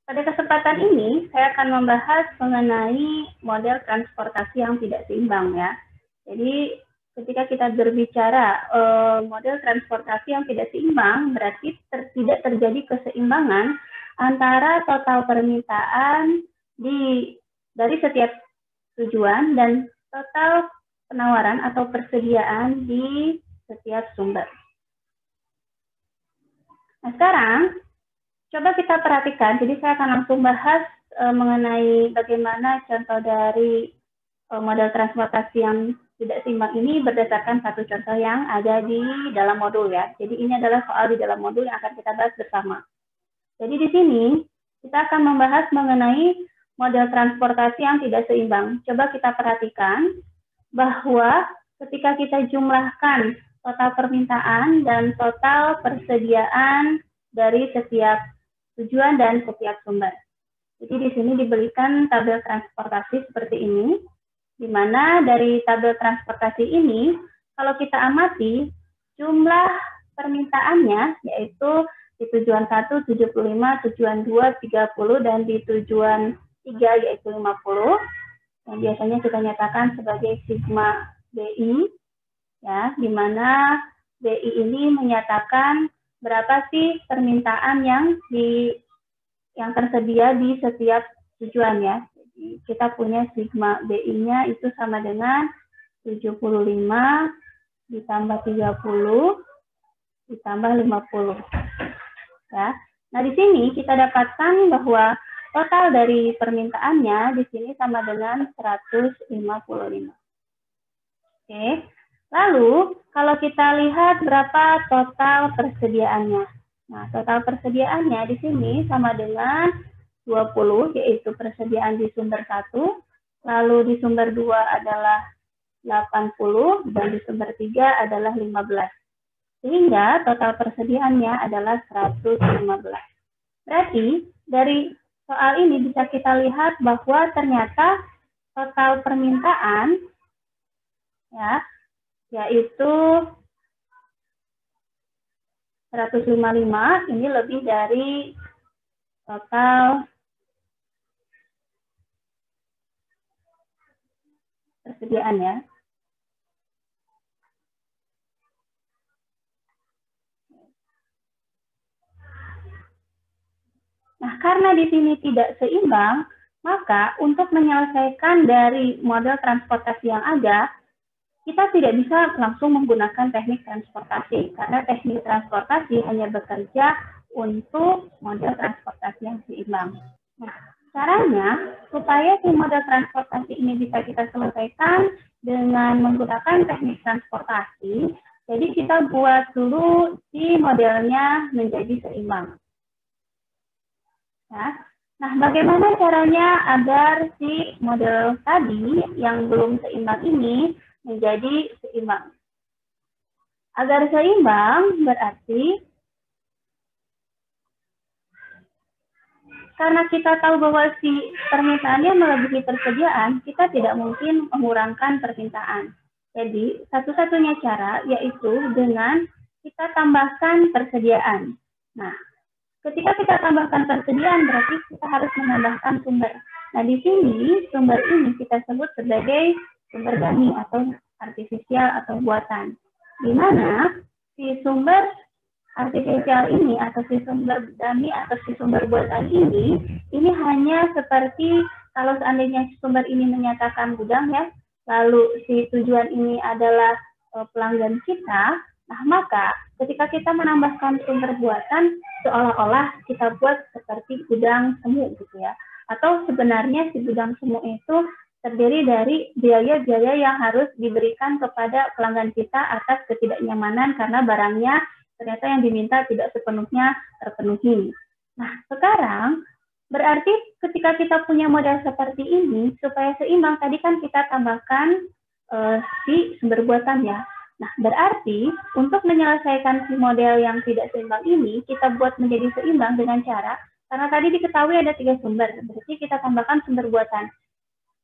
Pada kesempatan ini, saya akan membahas mengenai model transportasi yang tidak seimbang ya. Jadi, ketika kita berbicara model transportasi yang tidak seimbang, berarti tidak terjadi keseimbangan antara total permintaan dari setiap tujuan dan total penawaran atau persediaan di setiap sumber. Nah, sekarang coba kita perhatikan, jadi saya akan langsung bahas mengenai bagaimana contoh dari model transportasi yang tidak seimbang ini berdasarkan satu contoh yang ada di dalam modul ya. Jadi ini adalah soal di dalam modul yang akan kita bahas bersama. Jadi di sini kita akan membahas mengenai model transportasi yang tidak seimbang. Coba kita perhatikan bahwa ketika kita jumlahkan total permintaan dan total persediaan dari setiap tujuan dan setiap sumber. Jadi di sini diberikan tabel transportasi seperti ini, di mana dari tabel transportasi ini, kalau kita amati, jumlah permintaannya, yaitu di tujuan 1, 75, tujuan 2, 30, dan di tujuan 3, yaitu 50, yang biasanya kita nyatakan sebagai sigma BI, ya, di mana BI ini menyatakan berapa sih permintaan yang tersedia di setiap tujuan ya. Jadi kita punya sigma BI-nya itu sama dengan 75 ditambah 30 ditambah 50. Ya. Nah, di sini kita dapatkan bahwa total dari permintaannya di sini sama dengan 155. Oke. Lalu, kalau kita lihat berapa total persediaannya. Nah, total persediaannya di sini sama dengan 20, yaitu persediaan di sumber 1. Lalu di sumber 2 adalah 80, dan di sumber 3 adalah 15. Sehingga total persediaannya adalah 115. Berarti, dari soal ini bisa kita lihat bahwa ternyata total permintaan, ya, yaitu 155 ini lebih dari total persediaan ya. Nah, karena di sini tidak seimbang, maka untuk menyelesaikan dari model transportasi yang ada, kita tidak bisa langsung menggunakan teknik transportasi, karena teknik transportasi hanya bekerja untuk model transportasi yang seimbang. Nah, caranya supaya si model transportasi ini bisa kita selesaikan dengan menggunakan teknik transportasi, jadi kita buat dulu si modelnya menjadi seimbang. Ya. Nah, bagaimana caranya agar si model tadi yang belum seimbang ini menjadi seimbang? Agar seimbang berarti karena kita tahu bahwa si permintaannya melebihi persediaan, kita tidak mungkin mengurangkan permintaan. Jadi, satu-satunya cara yaitu dengan kita tambahkan persediaan. Nah, ketika kita tambahkan persediaan, berarti kita harus menambahkan sumber. Nah, di sini sumber ini kita sebut sebagai sumber dummy atau artifisial atau buatan. Di mana si sumber artifisial ini atau si sumber dummy atau si sumber buatan ini hanya seperti kalau seandainya sumber ini menyatakan gudang ya, lalu si tujuan ini adalah pelanggan kita. Nah, maka ketika kita menambahkan sumber buatan, seolah-olah kita buat seperti gudang semu gitu ya. Atau sebenarnya si gudang semu itu terdiri dari biaya-biaya yang harus diberikan kepada pelanggan kita atas ketidaknyamanan karena barangnya ternyata yang diminta tidak sepenuhnya terpenuhi. Nah, sekarang berarti ketika kita punya model seperti ini, supaya seimbang tadi kan kita tambahkan si sumber buatan ya. Nah, berarti untuk menyelesaikan si model yang tidak seimbang ini, kita buat menjadi seimbang dengan cara, karena tadi diketahui ada 3 sumber, berarti kita tambahkan sumber buatan.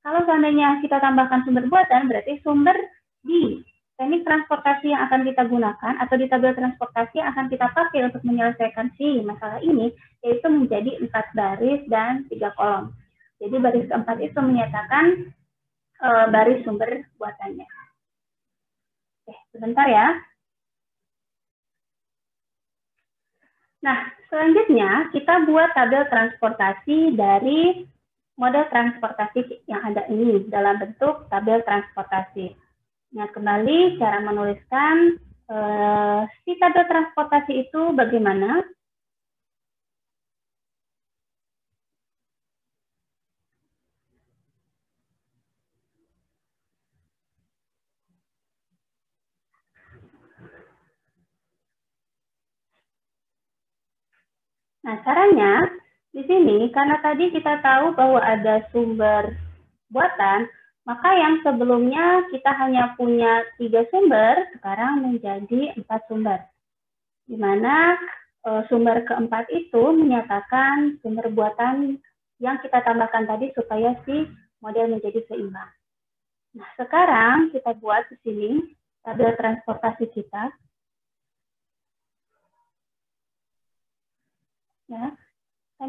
Kalau seandainya kita tambahkan sumber buatan, berarti sumber di teknik transportasi yang akan kita gunakan atau di tabel transportasi yang akan kita pakai untuk menyelesaikan si masalah ini, yaitu menjadi 4 baris dan 3 kolom. Jadi baris keempat itu menyatakan baris sumber buatannya. Oke, sebentar ya. Nah, selanjutnya kita buat tabel transportasi dari model transportasi yang ada ini dalam bentuk tabel transportasi. Nah, kembali cara menuliskan si tabel transportasi itu bagaimana? Nah, caranya di sini karena tadi kita tahu bahwa ada sumber buatan, maka yang sebelumnya kita hanya punya 3 sumber, sekarang menjadi 4 sumber. Di mana sumber keempat itu menyatakan sumber buatan yang kita tambahkan tadi supaya si model menjadi seimbang. Nah, sekarang kita buat di sini tabel transportasi kita. Ya,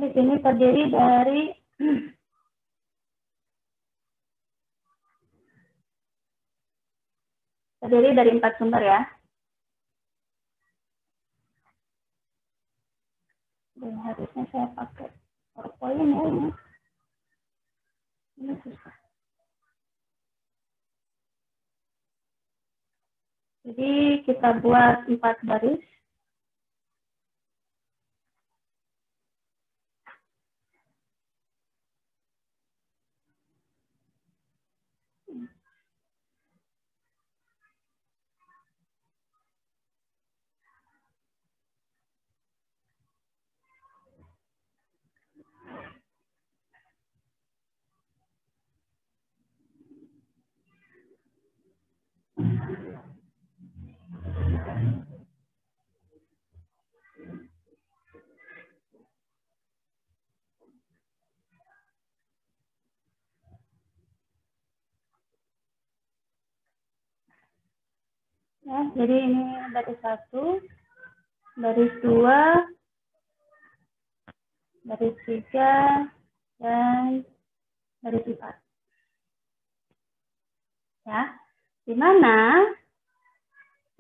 di sini terdiri dari 4 sumber ya. Harusnya saya pakai PowerPoint ya ini. Ini susah. Jadi kita buat 4 baris. Ya, jadi ini baris 1, baris 2, baris 3, dan baris 4. Ya, di mana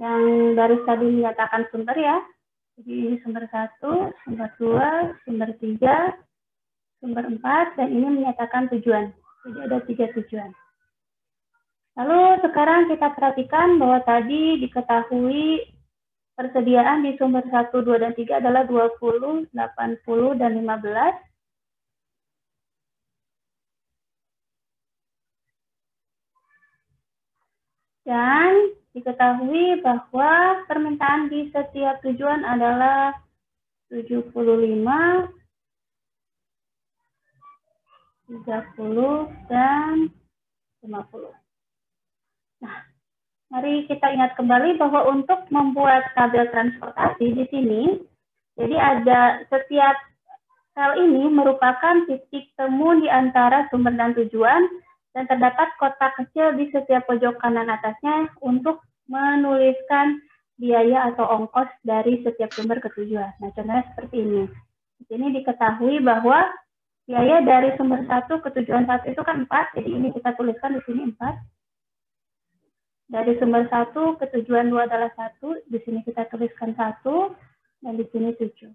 yang baris tadi menyatakan sumber ya. Jadi ini sumber 1, sumber 2, sumber 3, sumber 4, dan ini menyatakan tujuan. Jadi ada 3 tujuan. Lalu sekarang kita perhatikan bahwa tadi diketahui persediaan di sumber 1, 2, dan 3 adalah 20, 80, dan 15. Dan diketahui bahwa permintaan di setiap tujuan adalah 75, 30, dan 50. Nah, mari kita ingat kembali bahwa untuk membuat tabel transportasi di sini, jadi ada setiap sel ini merupakan titik temu di antara sumber dan tujuan, dan terdapat kotak kecil di setiap pojok kanan atasnya untuk menuliskan biaya atau ongkos dari setiap sumber ke tujuan. Nah, contohnya seperti ini. Di sini diketahui bahwa biaya dari sumber 1 ke tujuan 1 itu kan 4, jadi ini kita tuliskan di sini 4. Dari sumber 1 ke tujuan 2 adalah 1, di sini kita tuliskan 1, dan di sini 7.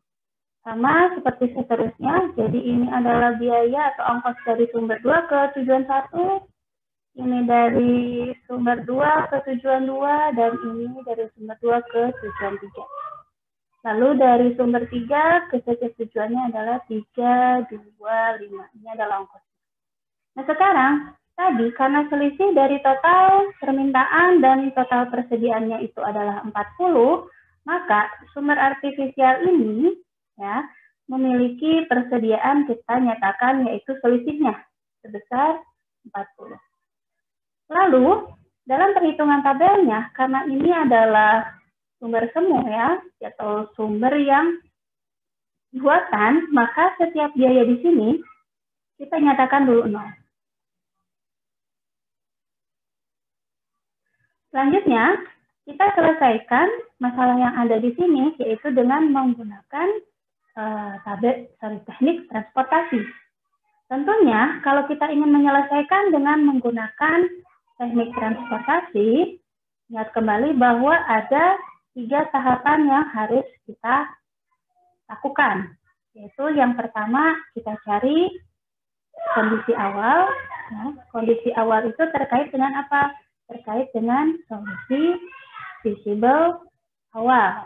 Sama seperti seterusnya, jadi ini adalah biaya atau ongkos dari sumber 2 ke tujuan 1, ini dari sumber 2 ke tujuan 2, dan ini dari sumber 2 ke tujuan 3. Lalu dari sumber 3 ke setiap tujuannya adalah 3, 2, 5. Ini adalah ongkos. Nah, sekarang tadi karena selisih dari total permintaan dan total persediaannya itu adalah 40, maka sumber artifisial ini ya memiliki persediaan kita nyatakan yaitu selisihnya sebesar 40. Lalu dalam perhitungan tabelnya, karena ini adalah sumber semu ya atau sumber yang buatan, maka setiap biaya di sini kita nyatakan dulu 0. Selanjutnya, kita selesaikan masalah yang ada di sini, yaitu dengan menggunakan teknik transportasi. Tentunya, kalau kita ingin menyelesaikan dengan menggunakan teknik transportasi, ingat kembali bahwa ada 3 tahapan yang harus kita lakukan. Yaitu yang pertama, kita cari kondisi awal. Nah, kondisi awal itu terkait dengan apa? Terkait dengan solusi visible awal.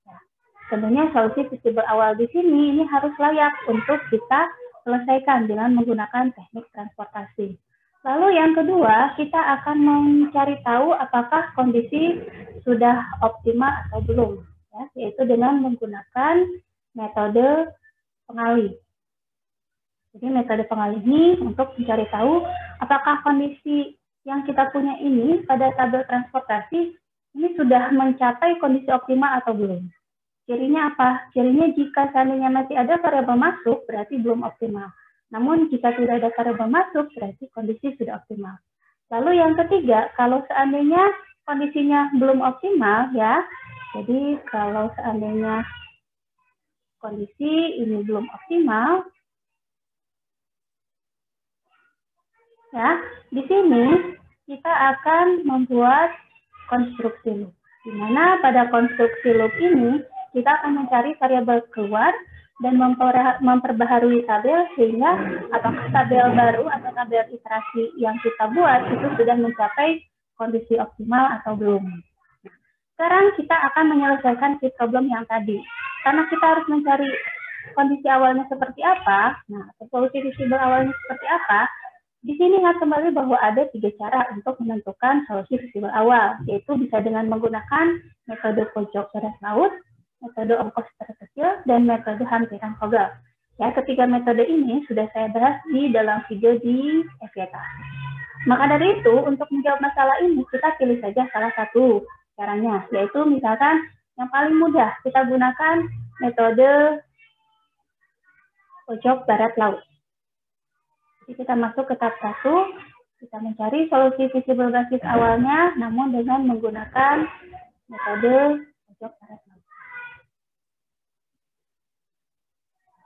Nah, tentunya solusi visible awal di sini ini harus layak untuk kita selesaikan dengan menggunakan teknik transportasi. Lalu yang kedua, kita akan mencari tahu apakah kondisi sudah optimal atau belum, ya, yaitu dengan menggunakan metode pengalih. Jadi metode pengalih ini untuk mencari tahu apakah kondisi yang kita punya ini pada tabel transportasi ini sudah mencapai kondisi optimal atau belum. Cirinya apa? Cirinya jika seandainya masih ada variabel masuk, berarti belum optimal. Namun jika tidak ada variabel masuk, berarti kondisi sudah optimal. Lalu yang ketiga, kalau seandainya kondisinya belum optimal, ya, jadi kalau seandainya kondisi ini belum optimal, ya, di sini kita akan membuat konstruksi loop. Di mana pada konstruksi loop ini kita akan mencari variabel keluar dan memperbaharui tabel sehingga apakah tabel baru atau tabel iterasi yang kita buat itu sudah mencapai kondisi optimal atau belum. Sekarang kita akan menyelesaikan si problem yang tadi. Karena kita harus mencari kondisi awalnya seperti apa, nah solusi visible awalnya seperti apa, di sini ingat kembali bahwa ada 3 cara untuk menentukan solusi visible awal, yaitu bisa dengan menggunakan metode pojok garis laut, metode ongkos terkecil, dan metode hampiran Vogel. Ya, ketiga metode ini sudah saya bahas di dalam video di FYTA. Maka dari itu, untuk menjawab masalah ini, kita pilih saja salah satu caranya, yaitu misalkan yang paling mudah, kita gunakan metode pojok barat laut. Jadi kita masuk ke tahap 1, kita mencari solusi visible basis awalnya, namun dengan menggunakan metode pojok barat laut.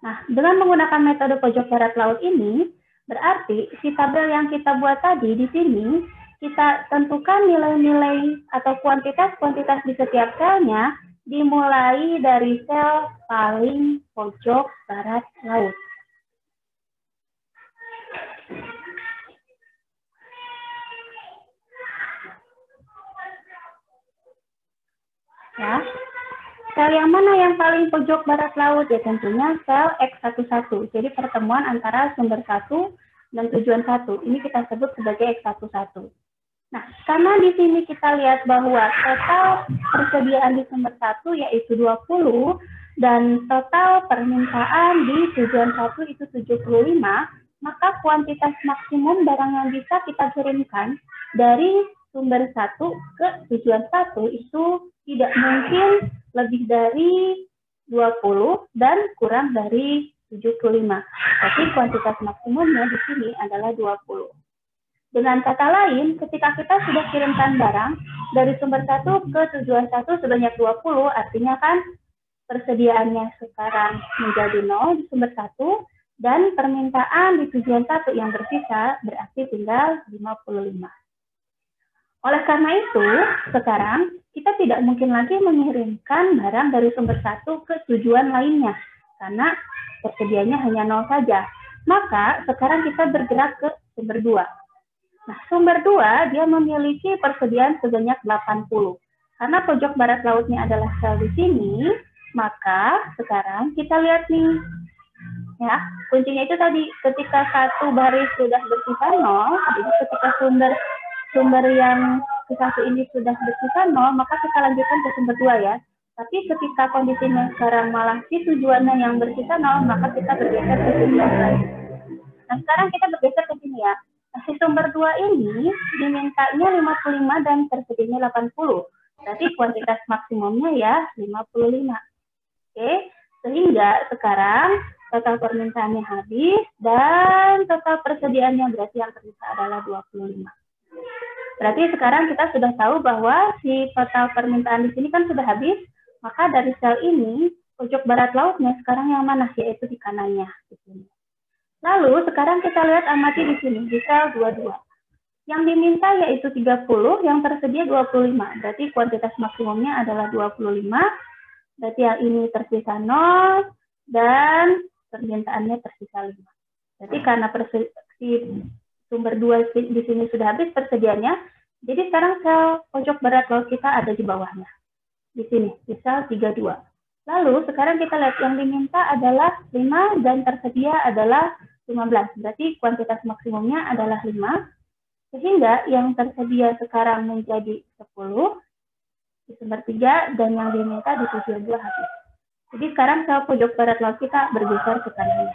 Nah, dengan menggunakan metode pojok barat laut ini, berarti si tabel yang kita buat tadi di sini, kita tentukan nilai-nilai atau kuantitas-kuantitas di setiap selnya, dimulai dari sel paling pojok barat laut. Ya, sel yang mana yang paling pojok barat laut? Ya tentunya sel X11. Jadi pertemuan antara sumber 1 dan tujuan 1. Ini kita sebut sebagai X11. Nah, karena di sini kita lihat bahwa total persediaan di sumber 1 yaitu 20 dan total permintaan di tujuan 1 itu 75, maka kuantitas maksimum barang yang bisa kita kirimkan dari sumber 1 ke tujuan 1 itu tidak mungkin lebih dari 20 dan kurang dari 75. Tapi kuantitas maksimumnya di sini adalah 20. Dengan kata lain, ketika kita sudah kirimkan barang dari sumber 1 ke tujuan 1 sebanyak 20, artinya kan persediaannya sekarang menjadi 0 di sumber 1, dan permintaan di tujuan 1 yang bersisa berarti tinggal 55. Oleh karena itu, sekarang kita tidak mungkin lagi mengirimkan barang dari sumber 1 ke tujuan lainnya, karena persediaannya hanya 0 saja. Maka sekarang kita bergerak ke sumber 2. Nah, sumber 2 dia memiliki persediaan sebanyak 80. Karena pojok barat lautnya adalah sel di sini, maka sekarang kita lihat nih. Ya, kuncinya itu tadi ketika satu baris sudah bersisa 0, jadi ketika sumber yang ke satu ini sudah bersisa 0, maka kita lanjutkan ke sumber 2 ya. Tapi ketika kondisinya sekarang malah si tujuannya yang bersisa 0, maka kita bergeser ke tujuan lain. Nah, sekarang kita bergeser ke sini ya. Nah, si sumber 2 ini dimintanya 55 dan tersedianya 80. Berarti kuantitas maksimumnya ya 55. Oke, sehingga sekarang total permintaannya habis dan total persediaannya berarti yang tersisa adalah 25. Berarti sekarang kita sudah tahu bahwa si total permintaan di sini kan sudah habis, maka dari sel ini, pojok barat lautnya sekarang yang mana? Yaitu di kanannya. Di sini. Lalu sekarang kita lihat amati di sini, di sel 22. Yang diminta yaitu 30, yang tersedia 25. Berarti kuantitas maksimumnya adalah 25. Berarti yang ini tersisa 0, dan permintaannya tersisa 5. Berarti karena sumber 2 di sini sudah habis persediaannya, jadi sekarang sel pojok barat laut kita ada di bawahnya. Di sini, di sel 32. Lalu sekarang kita lihat yang diminta adalah 5 dan tersedia adalah 15. Berarti kuantitas maksimumnya adalah 5. Sehingga yang tersedia sekarang menjadi 10 di sumber 3 dan yang diminta di tujuan 2 habis. Jadi sekarang sel pojok barat laut kita bergeser ke kanan.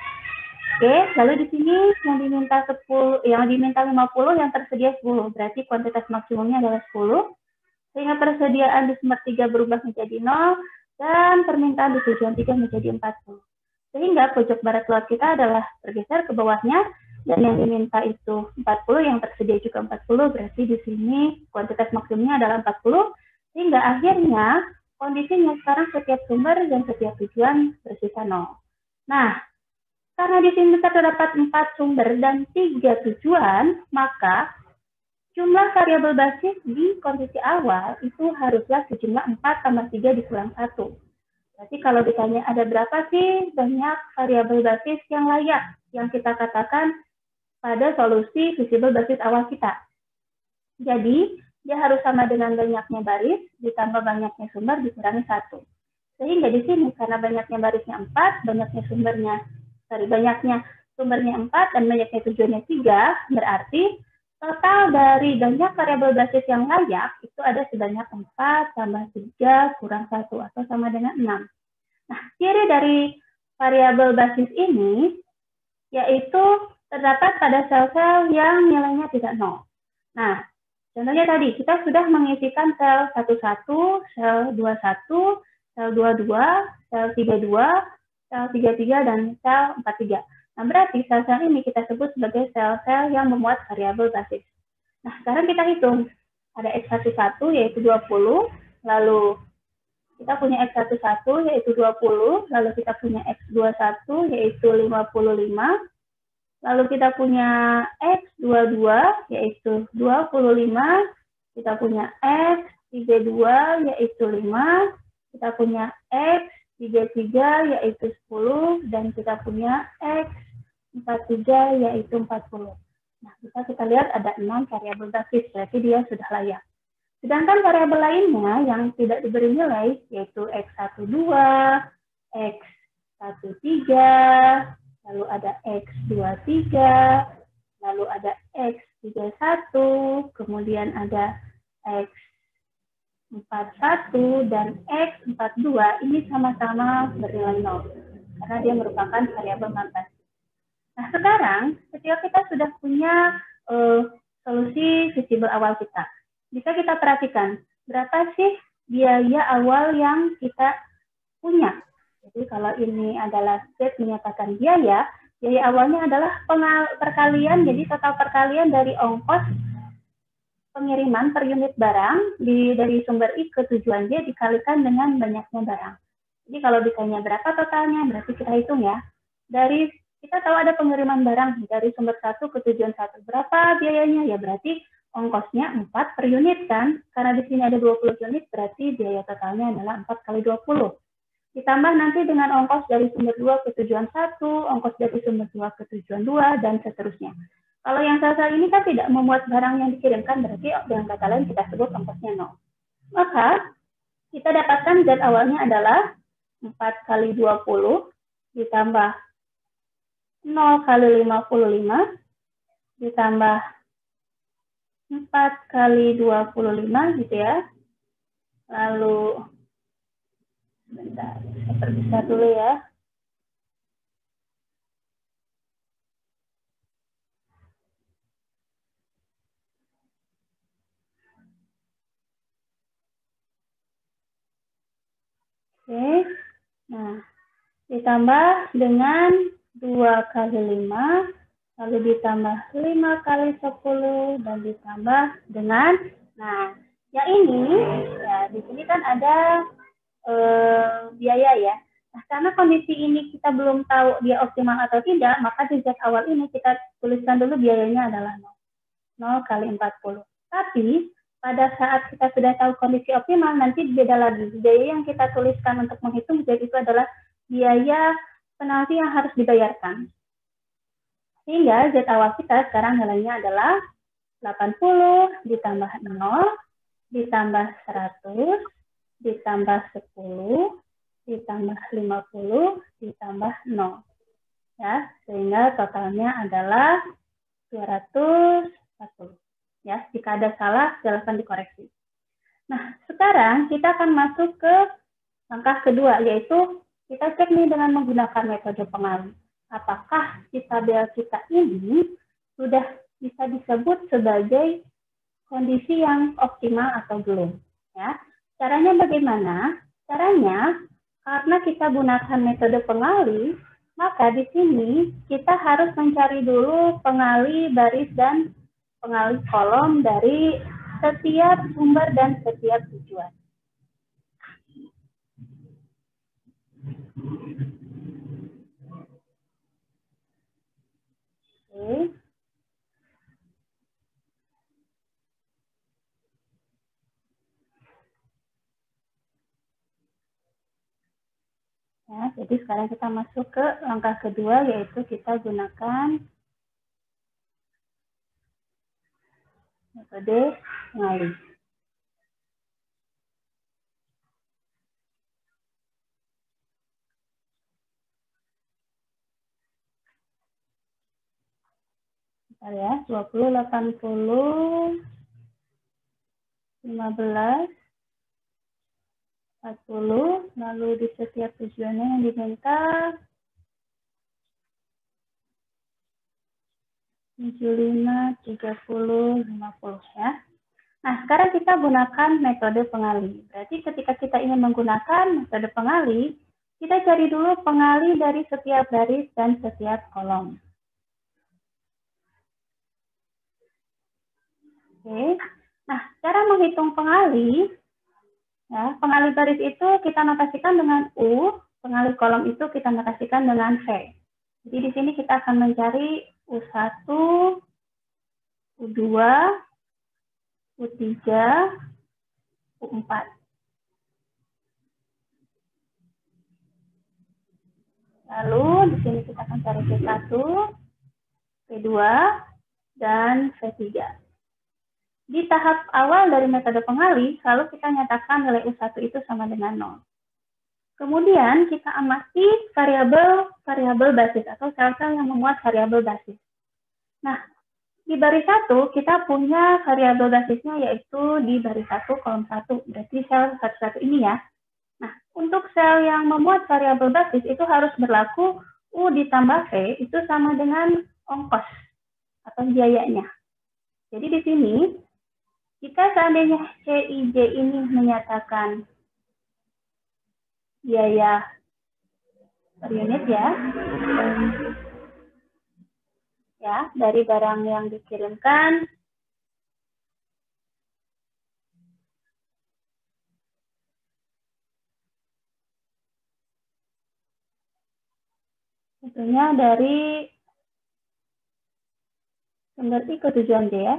Oke, lalu di sini yang diminta 10, yang diminta 50, yang tersedia 10. Berarti kuantitas maksimumnya adalah 10. Sehingga persediaan di sumber 3 berubah menjadi 0 dan permintaan di tujuan 3 menjadi 40. Sehingga pojok barat laut kita adalah bergeser ke bawahnya, dan yang diminta itu 40, yang tersedia juga 40, berarti di sini kuantitas maksimumnya adalah 40, sehingga akhirnya kondisinya sekarang setiap sumber dan setiap tujuan bersisa 0. Nah, karena di sini kita terdapat 4 sumber dan 3 tujuan, maka jumlah variabel basis di kondisi awal itu haruslah sejumlah 4 tambah 3 dikurang 1. Berarti kalau ditanya ada berapa sih banyak variabel basis yang layak yang kita katakan pada solusi visible basis awal kita. Jadi, dia harus sama dengan banyaknya baris ditambah banyaknya sumber dikurangi 1. Sehingga di sini karena banyaknya barisnya 4, banyaknya sumbernya 4 dan banyaknya tujuannya 3, berarti total dari banyak variabel basis yang layak itu ada sebanyak 4 tambah 3 kurang 1 atau sama dengan 6. Nah, ciri dari variabel basis ini yaitu terdapat pada sel-sel yang nilainya tidak 0. Nah, contohnya tadi kita sudah mengisikan sel 11, sel 21, sel 22, sel 32, sel 33, dan sel 43. Nah, berarti sel-sel ini kita sebut sebagai sel-sel yang memuat variabel basis. Nah, sekarang kita hitung. Ada X11 yaitu 20, lalu kita punya X11 yaitu 20, lalu kita punya X21 yaitu 55, lalu kita punya X22 yaitu 25, kita punya X32 yaitu 5, kita punya X33 yaitu 10, dan kita punya X43 yaitu 40. Nah, kita lihat ada 6 variabel basis, berarti dia sudah layak. Sedangkan variabel lainnya yang tidak diberi nilai yaitu X12, X13, lalu ada X23, lalu ada X31, kemudian ada X41 dan X42, ini sama-sama bernilai 0 karena dia merupakan variabel non-basis. Nah, sekarang ketika kita sudah punya solusi visible awal kita, bisa kita perhatikan berapa sih biaya awal yang kita punya. Jadi kalau ini adalah Z menyatakan biaya awalnya adalah perkalian, jadi total perkalian dari ongkos pengiriman per unit barang dari sumber I ke tujuan D dikalikan dengan banyaknya barang. Jadi kalau ditanya berapa totalnya, berarti kita hitung ya. Dari kita tahu ada pengiriman barang dari sumber 1 ke tujuan 1. Berapa biayanya? Ya berarti ongkosnya 4 per unit kan. Karena di sini ada 20 unit, berarti biaya totalnya adalah 4 kali 20. Ditambah nanti dengan ongkos dari sumber 2 ke tujuan 1, ongkos dari sumber 2 ke tujuan 2, dan seterusnya. Kalau yang sel-sel ini kan tidak memuat barang yang dikirimkan, berarti dengan kata lain kita sebut ongkosnya 0. Maka kita dapatkan Z awalnya adalah 4 kali 20 ditambah 0 kali 55 ditambah 4 kali 25 gitu ya. Lalu bentar, saya perpisah dulu ya. Oke, nah ditambah dengan 2 kali 5 lalu ditambah 5 kali 10 dan ditambah dengan, nah yang ini ya di sini kan ada biaya ya. Nah, karena kondisi ini kita belum tahu dia optimal atau tidak, maka di Z awal ini kita tuliskan dulu biayanya adalah 0 kali 40. Tapi pada saat kita sudah tahu kondisi optimal, nanti beda lagi. Biaya yang kita tuliskan untuk menghitung Z itu adalah biaya penalti yang harus dibayarkan. Sehingga Z awal kita sekarang nilainya adalah 80 ditambah 0 ditambah 100 ditambah 10 ditambah 50 ditambah 0. Ya, sehingga totalnya adalah 240. Ya, jika ada salah silakan dikoreksi. Nah, sekarang kita akan masuk ke langkah kedua, yaitu kita cek nih dengan menggunakan metode pengalih. Apakah si tabel kita ini sudah bisa disebut sebagai kondisi yang optimal atau belum? Ya, caranya bagaimana? Caranya, karena kita gunakan metode pengalih, maka di sini kita harus mencari dulu pengalih baris dan pengalih kolom dari setiap sumber dan setiap tujuan. Oke. Ya, jadi sekarang kita masuk ke langkah kedua, yaitu kita gunakan metode pengalih. Bentar ya, 20, 80, 15, 40, lalu di setiap tujuannya yang diminta 75, 30, 50 ya. Nah, sekarang kita gunakan metode pengalih. Berarti ketika kita ingin menggunakan metode pengalih, kita cari dulu pengalih dari setiap baris dan setiap kolom. Oke. Nah, cara menghitung pengalih, ya, pengalih baris itu kita notasikan dengan U, pengalih kolom itu kita notasikan dengan V. Jadi di sini kita akan mencari U1, U2, U3, U4. Lalu di sini kita akan cari V1, V2, dan V3. Di tahap awal dari metode pengalih, selalu kita nyatakan nilai U1 itu sama dengan 0. Kemudian kita amati variabel basis atau sel-sel yang memuat variabel basis. Nah, di baris 1 kita punya variabel basisnya yaitu di baris 1 kolom 1, berarti sel 11 ini ya. Nah, untuk sel yang memuat variabel basis itu harus berlaku U ditambah V itu sama dengan ongkos atau biayanya. Jadi di sini, jika seandainya CIJ ini menyatakan biaya per unit ya, dari barang yang dikirimkan, tentunya dari sumber I ke tujuan J ya.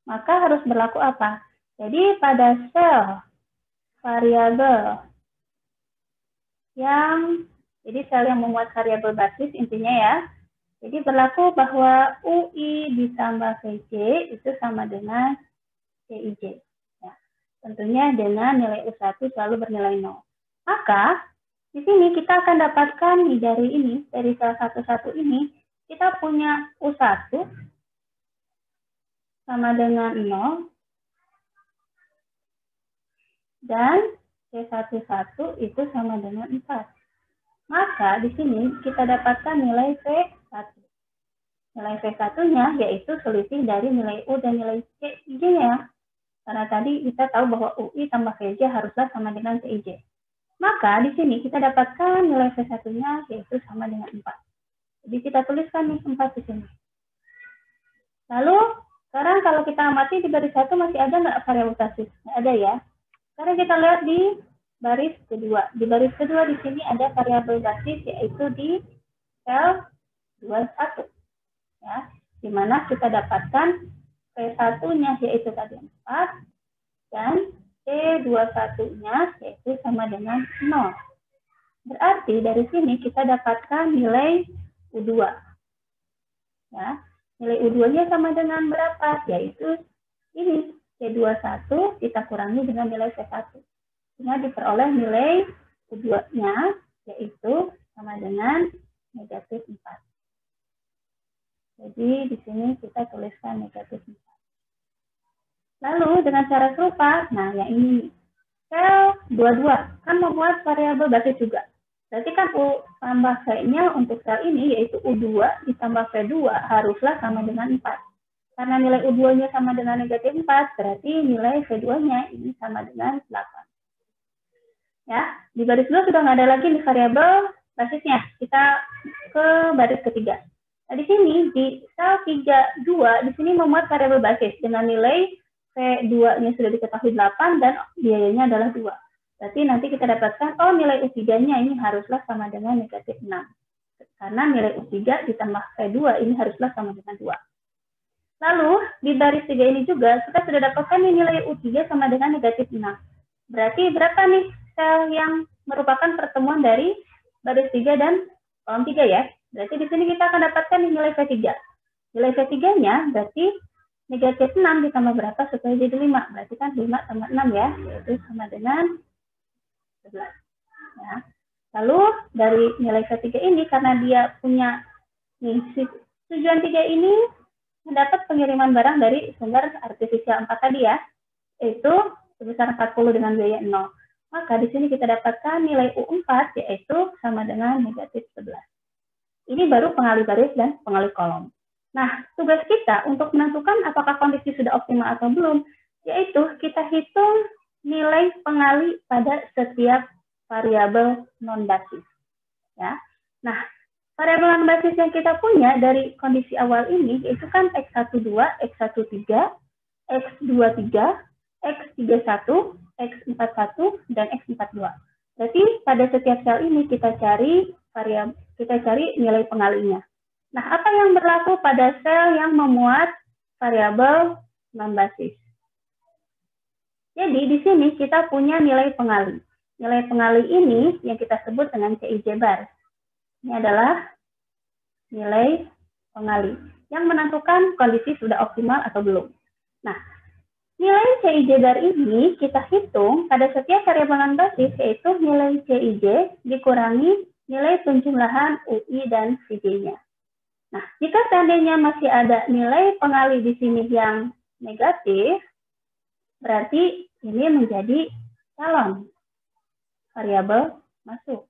Maka harus berlaku apa? Jadi pada sel variabel jadi sel yang memuat variabel basis intinya ya. Jadi berlaku bahwa UI ditambah VJ itu sama dengan CIJ. Ya. Tentunya dengan nilai U1 selalu bernilai 0. Maka di sini kita akan dapatkan dari sel 11 ini, kita punya U1 sama dengan 0, dan V11 itu sama dengan 4. Maka di sini kita dapatkan nilai V1. Nilai V1-nya yaitu selisih dari nilai U dan nilai CIJ-nya. Karena tadi kita tahu bahwa UI tambah VJ haruslah sama dengan CIJ. Maka di sini kita dapatkan nilai V1-nya yaitu sama dengan 4. Jadi kita tuliskan nih 4 di sini. Lalu sekarang kalau kita amati di baris 1 masih ada nggak variabel basis? Nggak ada ya. Sekarang kita lihat di baris kedua. Di baris kedua di sini ada variabel basis yaitu di sel 21. Ya, di mana kita dapatkan P1-nya yaitu tadi 4 dan P21-nya yaitu sama dengan 0. Berarti dari sini kita dapatkan nilai U2. Ya, nilai U2-nya sama dengan berapa? Yaitu ini, P21 kita kurangi dengan nilai P1. Sehingga diperoleh nilai U2-nya yaitu sama dengan negatif 4. Jadi di sini kita tuliskan negatif 4. Lalu dengan cara serupa, nah yang ini sel 22 kan membuat variabel basis juga. Berarti kan U tambah V-nya untuk sel ini yaitu U2 ditambah V2 haruslah sama dengan 4. Karena nilai U2-nya sama dengan negatif 4, berarti nilai V2-nya ini sama dengan 8. Ya, di baris 2 sudah nggak ada lagi nih variabel basisnya. Kita ke baris ketiga. Nah, di sini di sel 32 di sini memuat variabel basis dengan nilai V2-nya sudah diketahui 8 dan biayanya adalah 2. Berarti nanti kita dapatkan nilai U3-nya ini haruslah sama dengan negatif 6. Karena nilai U3 ditambah V2 ini haruslah sama dengan 2. Lalu di baris 3 ini juga kita sudah dapatkan nilai U3 sama dengan negatif 6. Berarti berapa nih sel yang merupakan pertemuan dari baris 3 dan kolom 3 ya? Berarti di sini kita akan dapatkan nilai V3. Nilai V3-nya berarti negatif 6 ditambah berapa supaya jadi 5. Berarti kan 5 tambah 6 ya, yaitu sama dengan 11. Ya. Lalu dari nilai V3 ini, karena dia punya nih, tujuan 3 ini mendapat pengiriman barang dari sumber artifisial 4 tadi ya, yaitu sebesar 40 dengan biaya 0. Maka di sini kita dapatkan nilai U4 yaitu sama dengan negatif 11. Ini baru pengali baris dan pengali kolom. Nah, tugas kita untuk menentukan apakah kondisi sudah optimal atau belum, yaitu kita hitung nilai pengali pada setiap variabel non-basis. Ya. Nah, variabel non-basis yang kita punya dari kondisi awal ini, yaitu kan X12, X13, X23, X31, X41, dan X42. Berarti pada setiap sel ini kita cari nilai pengalinya. Nah, apa yang berlaku pada sel yang memuat variabel non-basis? Jadi, di sini kita punya nilai pengali. Nilai pengali ini yang kita sebut dengan CIJ bar. Ini adalah nilai pengali yang menentukan kondisi sudah optimal atau belum. Nah, nilai CIJ bar ini kita hitung pada setiap variabel non-basis, yaitu nilai CIJ dikurangi nilai penjumlahan UI dan VJ-nya. Nah, jika seandainya masih ada nilai pengali di sini yang negatif, berarti ini menjadi calon variabel masuk.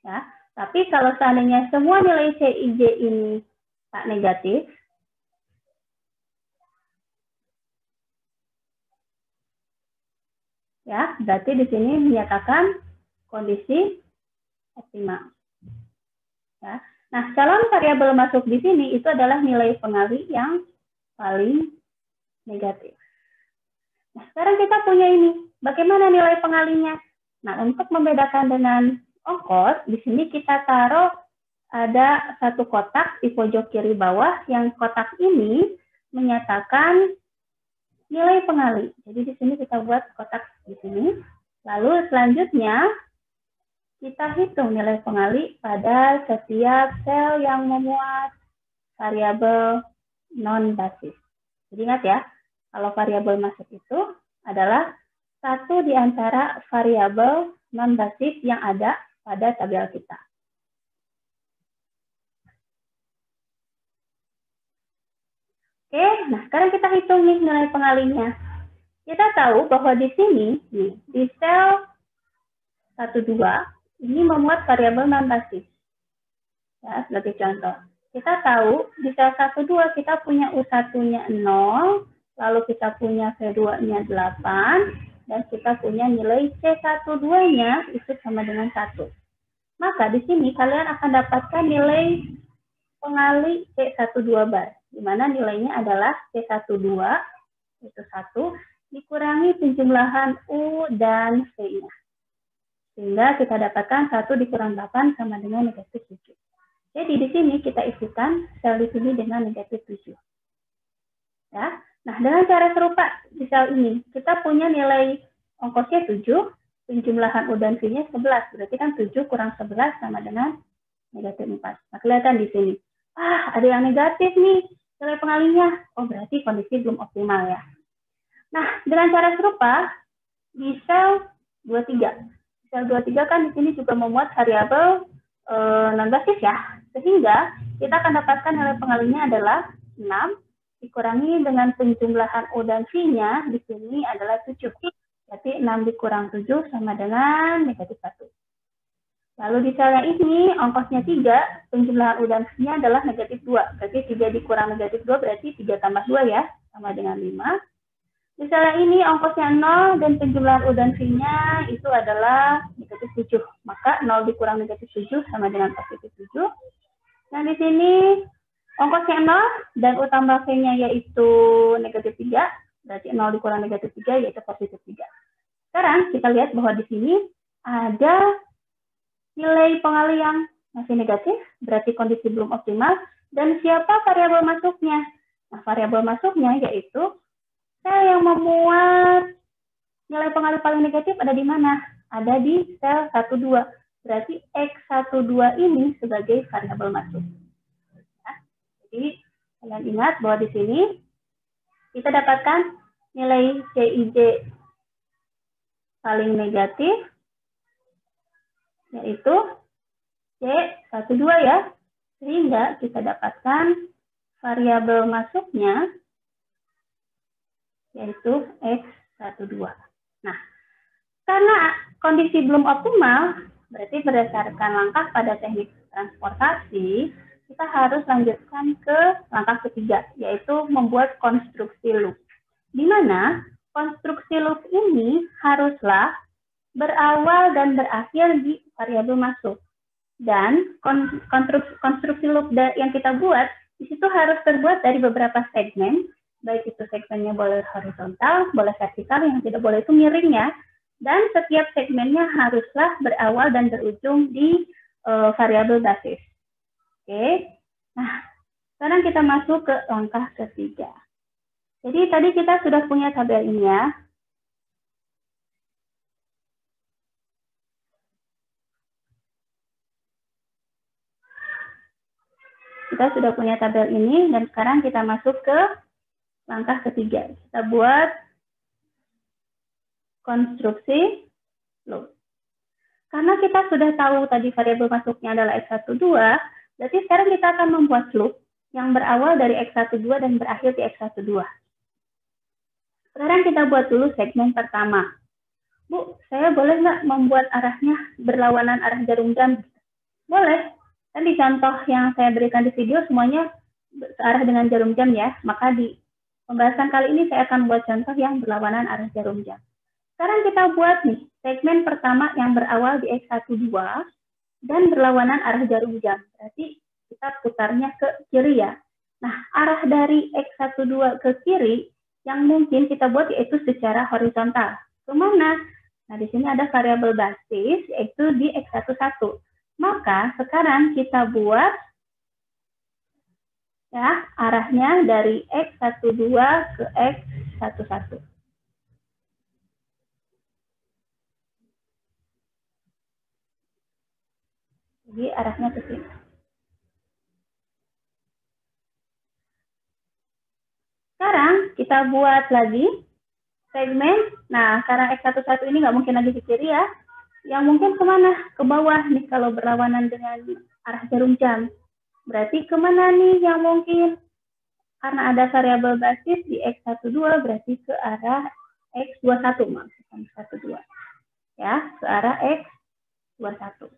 Ya, tapi kalau seandainya semua nilai CIJ ini tak negatif, ya, berarti di sini menyatakan kondisi optimal. Ya. Nah, calon variabel masuk di sini itu adalah nilai pengali yang paling negatif. Nah, sekarang kita punya ini. Bagaimana nilai pengalinya? Nah, untuk membedakan dengan ongkos, di sini kita taruh ada satu kotak di pojok kiri bawah, yang kotak ini menyatakan nilai pengali. Jadi di sini kita buat kotak di sini. Lalu selanjutnya kita hitung nilai pengali pada setiap sel yang memuat variabel non-basis. Jadi ingat ya, kalau variabel masuk itu adalah satu di antara variabel non-basis yang ada pada tabel kita. Oke, nah sekarang kita hitung nih nilai pengalinya. Kita tahu bahwa di sini, nih, di sel 12, ini memuat variabel non-basis. Ya, sebagai contoh. Kita tahu di sel 12 kita punya U1-nya 0, lalu kita punya V2-nya 8, dan kita punya nilai C12-nya itu sama dengan 1. Maka di sini kalian akan dapatkan nilai pengali C12 bar, di mana nilainya adalah C12, itu 1, dikurangi penjumlahan U dan V-nya. Sehingga kita dapatkan 1 dikurang 8 sama dengan negatif 7. Jadi di sini kita isikan sel di sini dengan negatif 7. Ya. Nah, dengan cara serupa di sel ini, kita punya nilai ongkosnya 7, penjumlahan U dan V-nya 11. Berarti kan 7 kurang 11 sama dengan negatif 4. Nah, kelihatan di sini. Ada yang negatif nih, nilai pengalinya. Oh, berarti kondisi belum optimal ya. Nah, dengan cara serupa, di sel 23. Sel 23 kan di sini juga memuat variabel non-basis ya. Sehingga kita akan dapatkan nilai pengalinya adalah 6, dikurangi dengan penjumlahan U dan V-nya di sini adalah 7. Berarti 6 dikurang 7 sama dengan negatif 1. Lalu di selnya ini, ongkosnya 3, penjumlahan U dan V-nya adalah negatif 2. Berarti 3 dikurang negatif 2 berarti 3 tambah 2 ya, sama dengan 5. Di selnya ini, ongkosnya 0 dan penjumlahan U dan V-nya itu adalah negatif 7. Maka 0 dikurang negatif 7 sama dengan positif 7. Nah, di sini, ongkosnya 0 dan U tambah V-nya yaitu negatif 3. Berarti 0 dikurang negatif 3 yaitu positif 3. Sekarang kita lihat bahwa di sini ada nilai pengali yang masih negatif, berarti kondisi belum optimal. Dan siapa variabel masuknya? Nah, variabel masuknya yaitu sel yang memuat nilai pengali paling negatif ada di mana? Ada di sel 12. Berarti X12 ini sebagai variabel masuk. Nah, jadi kalian ingat bahwa di sini kita dapatkan nilai CIJ paling negatif, yaitu C12 ya. Sehingga kita dapatkan variabel masuknya, yaitu X12. Nah, karena kondisi belum optimal, berarti berdasarkan langkah pada teknik transportasi, kita harus lanjutkan ke langkah ketiga, yaitu membuat konstruksi loop. Di mana konstruksi loop ini haruslah berawal dan berakhir di variabel masuk. Dan konstruksi loop yang kita buat, di situ harus terbuat dari beberapa segmen, baik itu segmennya boleh horizontal, boleh vertikal, yang tidak boleh itu miring ya. Dan setiap segmennya haruslah berawal dan berujung di variabel basis. Oke, nah sekarang kita masuk ke langkah ketiga. Jadi tadi kita sudah punya tabel ini ya. Kita sudah punya tabel ini dan sekarang kita masuk ke langkah ketiga. Kita buat konstruksi loop. Karena kita sudah tahu tadi variabel masuknya adalah X12, berarti sekarang kita akan membuat loop yang berawal dari X12 dan berakhir di X12. Sekarang kita buat dulu segmen pertama. Bu, saya boleh nggak membuat arahnya berlawanan arah jarum jam? Boleh. Dan di contoh yang saya berikan di video semuanya searah dengan jarum jam ya. Maka di pembahasan kali ini saya akan buat contoh yang berlawanan arah jarum jam. Sekarang kita buat nih segmen pertama yang berawal di X12 dan berlawanan arah jarum jam. Berarti kita putarnya ke kiri ya. Nah, arah dari X12 ke kiri yang mungkin kita buat yaitu secara horizontal. Kemana? Nah, di sini ada variabel basis yaitu di X11. Maka sekarang kita buat ya arahnya dari X12 ke X11. Jadi arahnya ke sini. Sekarang kita buat lagi segmen. Nah, karena X11 ini nggak mungkin lagi ke kiri ya. Yang mungkin kemana? Ke bawah nih kalau berlawanan dengan arah jarum jam. Berarti kemana nih yang mungkin? Karena ada variabel basis di X12 berarti ke arah X21 maksudnya X12. Ya, ke arah X21.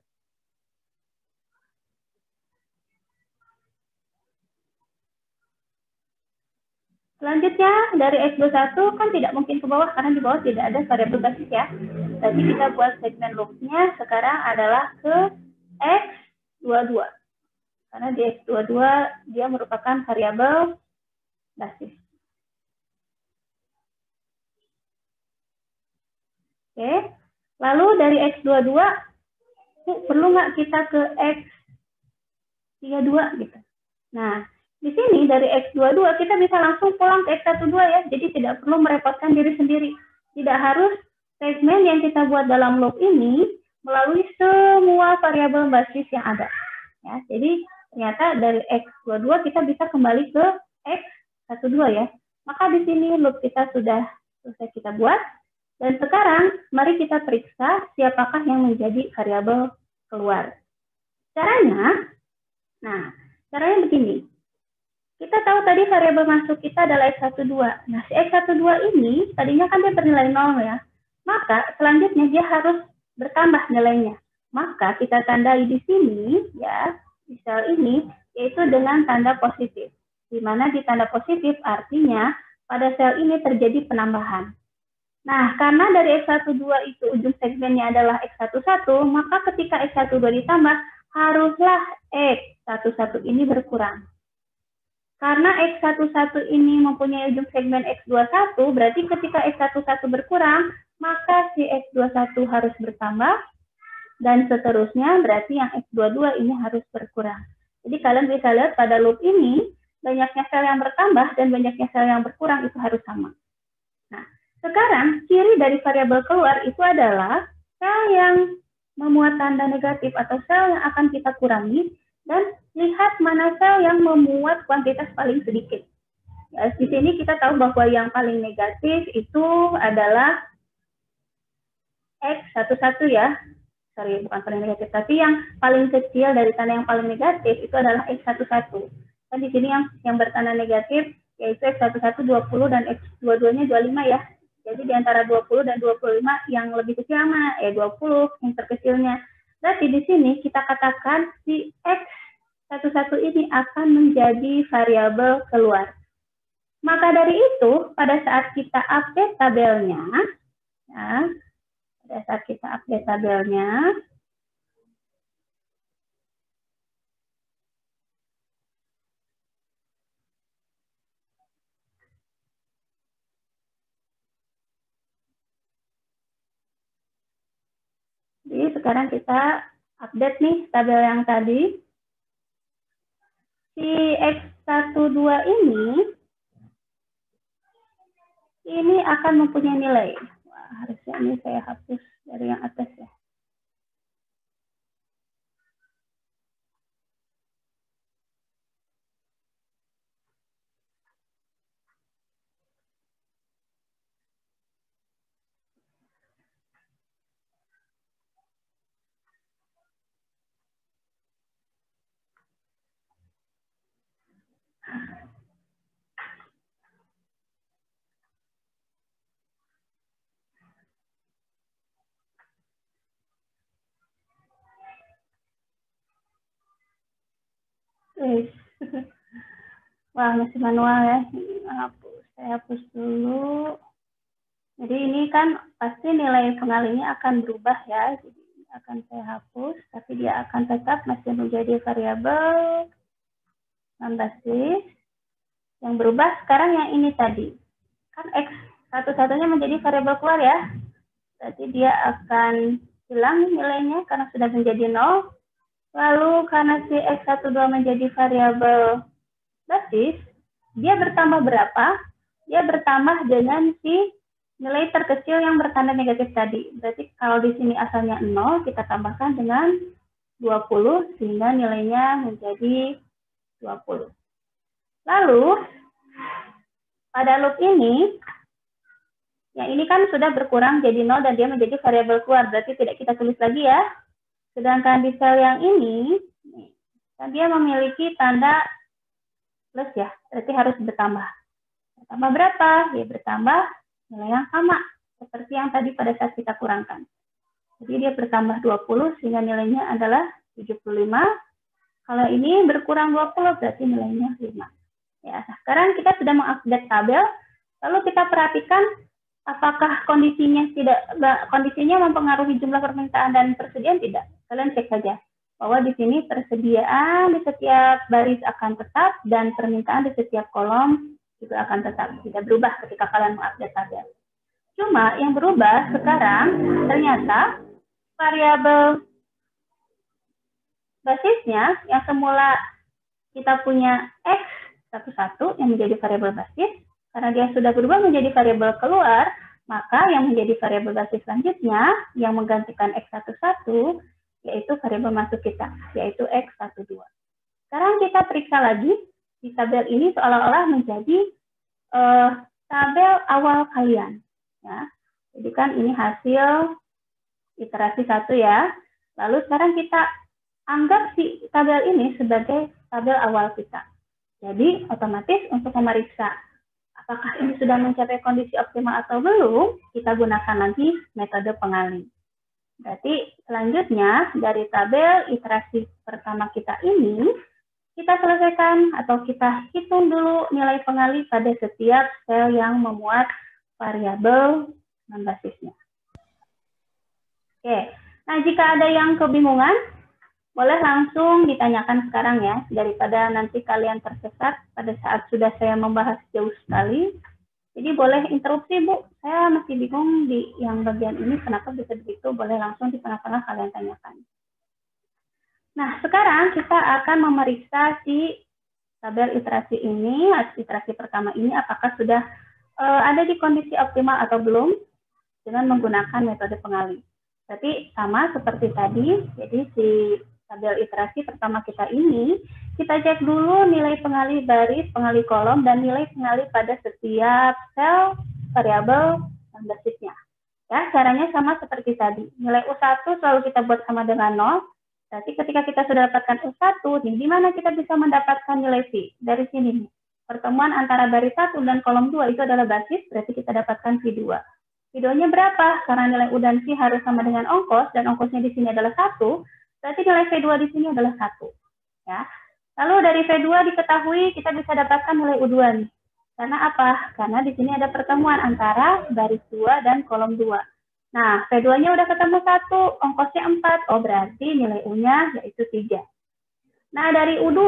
Selanjutnya dari X21 kan tidak mungkin ke bawah karena di bawah tidak ada variabel basis ya. Jadi kita buat segmen loopnya sekarang adalah ke X22. Karena di X22 dia merupakan variabel basis. Oke, lalu dari X22 perlu nggak kita ke X32 gitu. Nah, di sini dari X22 kita bisa langsung pulang ke X12 ya, jadi tidak perlu merepotkan diri sendiri. Tidak harus segmen yang kita buat dalam loop ini melalui semua variabel basis yang ada. Ya, jadi ternyata dari X22 kita bisa kembali ke X12 ya. Maka di sini loop kita sudah selesai kita buat. Dan sekarang mari kita periksa siapakah yang menjadi variabel keluar. Caranya begini. Kita tahu tadi variabel masuk kita adalah X12. Nah, si X12 ini tadinya kan dia bernilai 0 ya. Maka selanjutnya dia harus bertambah nilainya. Maka kita tandai di sini ya, di sel ini yaitu dengan tanda positif. Di mana di tanda positif artinya pada sel ini terjadi penambahan. Nah, karena dari X12 itu ujung segmennya adalah X11, maka ketika X12 ditambah, haruslah X11 ini berkurang. Karena X11 ini mempunyai ujung segmen X21, berarti ketika X11 berkurang, maka si X21 harus bertambah, dan seterusnya berarti yang X22 ini harus berkurang. Jadi kalian bisa lihat pada loop ini, banyaknya sel yang bertambah dan banyaknya sel yang berkurang itu harus sama. Nah, sekarang ciri dari variabel keluar itu adalah sel yang memuat tanda negatif atau sel yang akan kita kurangi, dan lihat mana sel yang memuat kuantitas paling sedikit. Ya, di sini kita tahu bahwa yang paling negatif itu adalah X11 ya. Sorry, bukan paling negatif, tapi yang paling kecil dari tanda yang paling negatif itu adalah X11. Dan di sini yang bertanda negatif yaitu X11 20 dan X22-nya 25 ya. Jadi di antara 20 dan 25 yang lebih kecil mana? 20 yang terkecilnya. Berarti di sini kita katakan si X11 ini akan menjadi variabel keluar. Maka dari itu, pada saat kita update tabelnya, ya, jadi sekarang kita update nih tabel yang tadi. Si X12 ini akan mempunyai nilai. Wah, harusnya ini saya hapus dari yang atas ya. Wah, masih manual ya. Saya hapus dulu. Jadi ini kan pasti nilai pengalinya akan berubah ya. Jadi akan saya hapus, tapi dia akan tetap masih menjadi variabel non-basis. Yang berubah sekarang yang ini tadi. Kan X satu-satunya menjadi variabel keluar ya. Berarti dia akan hilang nilainya karena sudah menjadi 0. Lalu karena si X12 menjadi variabel basis, dia bertambah berapa? Dia bertambah dengan si nilai terkecil yang bertanda negatif tadi. Berarti kalau di sini asalnya 0, kita tambahkan dengan 20 sehingga nilainya menjadi 20. Lalu pada loop ini, yang ini kan sudah berkurang jadi 0 dan dia menjadi variabel keluar. Berarti tidak kita tulis lagi ya. Sedangkan di sel yang ini, kan dia memiliki tanda plus ya, berarti harus bertambah. Bertambah berapa? Ya bertambah nilai yang sama, seperti yang tadi pada saat kita kurangkan. Jadi dia bertambah 20, sehingga nilainya adalah 75. Kalau ini berkurang 20, berarti nilainya 5. Ya, sekarang kita sudah mengupdate tabel, lalu kita perhatikan apakah kondisinya mempengaruhi jumlah permintaan dan persediaan tidak. Kalian cek saja. bahwa di sini persediaan di setiap baris akan tetap dan permintaan di setiap kolom juga akan tetap, tidak berubah ketika kalian mengupdate tabel. Cuma yang berubah sekarang ternyata variabel basisnya yang semula kita punya X11 yang menjadi variabel basis, karena dia sudah berubah menjadi variabel keluar, maka yang menjadi variabel basis selanjutnya yang menggantikan X11 yaitu variabel masuk kita, yaitu X12. Sekarang kita periksa lagi di tabel ini seolah-olah menjadi tabel awal kalian. Ya. Jadi kan ini hasil iterasi 1 ya. Lalu sekarang kita anggap si tabel ini sebagai tabel awal kita. Jadi otomatis untuk memeriksa apakah ini sudah mencapai kondisi optimal atau belum, kita gunakan nanti metode pengalih. Berarti selanjutnya dari tabel iterasi pertama kita ini, kita selesaikan atau kita hitung dulu nilai pengalih pada setiap sel yang memuat variabel non-basisnya. Oke, nah jika ada yang kebingungan, boleh langsung ditanyakan sekarang ya, daripada nanti kalian tersesat pada saat sudah saya membahas jauh sekali. Jadi boleh interupsi, Bu. Saya masih bingung di yang bagian ini, kenapa bisa begitu. Boleh langsung di tengah-tengah kalian tanyakan. Nah, sekarang kita akan memeriksa si tabel iterasi ini, iterasi pertama ini, apakah sudah ada di kondisi optimal atau belum dengan menggunakan metode pengalih. Berarti sama seperti tadi, jadi si tabel iterasi pertama kita ini, kita cek dulu nilai pengalih baris, pengalih kolom, dan nilai pengalih pada setiap sel variabel basisnya. Ya, caranya sama seperti tadi. Nilai U1 selalu kita buat sama dengan 0. Berarti ketika kita sudah dapatkan U1, nih, di mana kita bisa mendapatkan nilai V? Dari sini nih. Pertemuan antara baris 1 dan kolom 2 itu adalah basis, berarti kita dapatkan V2. V2-nya berapa? Karena nilai U dan V harus sama dengan ongkos, dan ongkosnya di sini adalah 1, berarti nilai V2 di sini adalah 1. Ya. Lalu dari V2 diketahui kita bisa dapatkan nilai U2 nih. Karena apa? Karena di sini ada pertemuan antara baris 2 dan kolom 2. Nah, V2-nya udah ketemu 1, ongkosnya 4. Oh, berarti nilai U-nya yaitu 3. Nah, dari U2